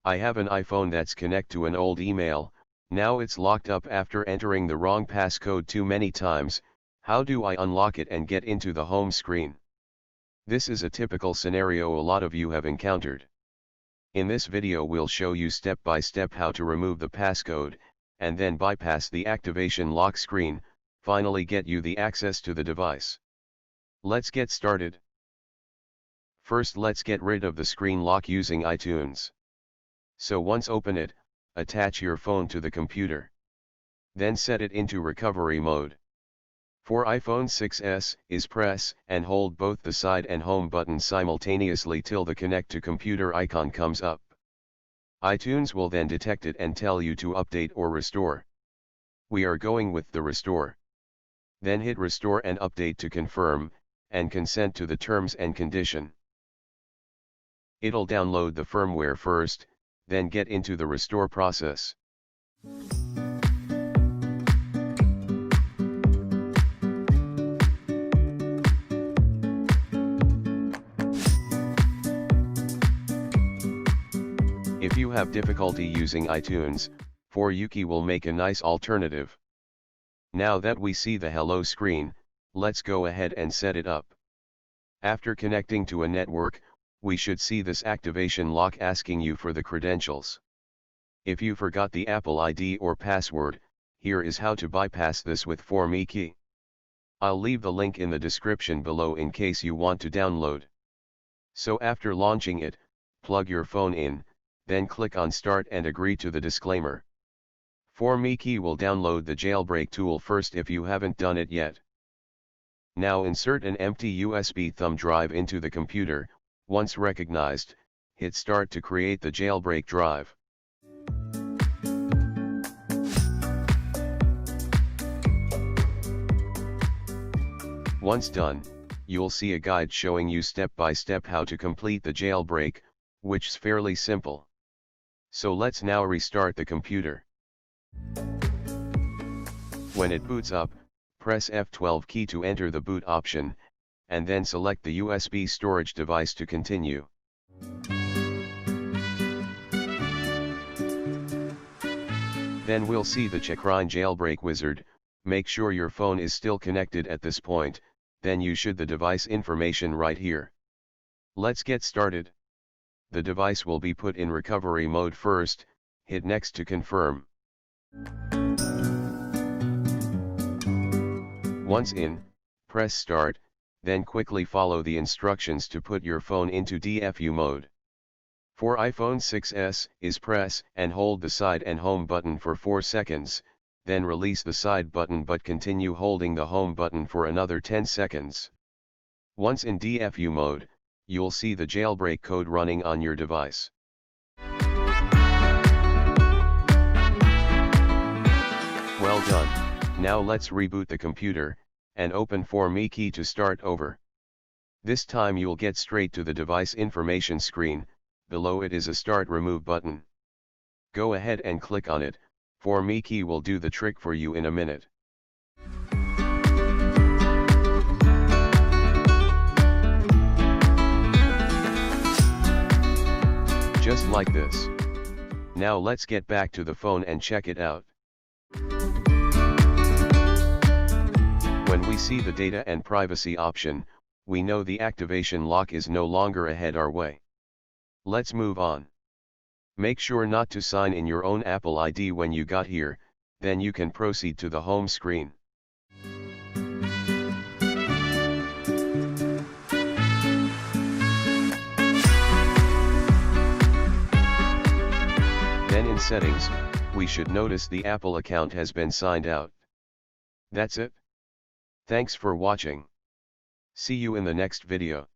I have an iPhone that's connected to an old email, now it's locked up after entering the wrong passcode too many times. How do I unlock it and get into the home screen? This is a typical scenario a lot of you have encountered. In this video we'll show you step by step how to remove the passcode, and then bypass the activation lock screen, finally get you the access to the device. Let's get started. First let's get rid of the screen lock using iTunes. So once open it, attach your phone to the computer. Then set it into recovery mode. For iPhone 6s, is press and hold both the side and home buttons simultaneously till the connect to computer icon comes up. iTunes will then detect it and tell you to update or restore. We are going with the restore. Then hit restore and update to confirm, and consent to the terms and condition. It'll download the firmware first, then get into the restore process. If you have difficulty using iTunes, 4Yuki will make a nice alternative. Now that we see the hello screen, let's go ahead and set it up. After connecting to a network, we should see this activation lock asking you for the credentials. If you forgot the Apple ID or password, here is how to bypass this with 4Yuki. I'll leave the link in the description below in case you want to download. So after launching it, plug your phone in, then click on Start and agree to the disclaimer. 4Yuki will download the jailbreak tool first if you haven't done it yet. Now insert an empty USB thumb drive into the computer. Once recognized, hit Start to create the jailbreak drive. Once done, you'll see a guide showing you step by step how to complete the jailbreak, which's fairly simple. So let's now restart the computer. When it boots up, press F12 key to enter the boot option, and then select the USB storage device to continue. Then we'll see the Checkline jailbreak wizard. Make sure your phone is still connected at this point, then you should the device information right here. Let's get started. The device will be put in recovery mode first, hit next to confirm. Once in, press start, then quickly follow the instructions to put your phone into DFU mode. For iPhone 6s, is press and hold the side and home button for 4 seconds, then release the side button but continue holding the home button for another 10 seconds. Once in DFU mode, you'll see the jailbreak code running on your device. Well done. Now let's reboot the computer, and open 4Yuki to start over. This time you'll get straight to the device information screen. Below it is a Start Remove button. Go ahead and click on it. 4Yuki will do the trick for you in a minute. Just like this. Now let's get back to the phone and check it out. When we see the data and privacy option, we know the activation lock is no longer ahead our way. Let's move on. Make sure not to sign in your own Apple ID when you got here, then you can proceed to the home screen. Then in settings, we should notice the Apple account has been signed out. That's it. Thanks for watching. See you in the next video.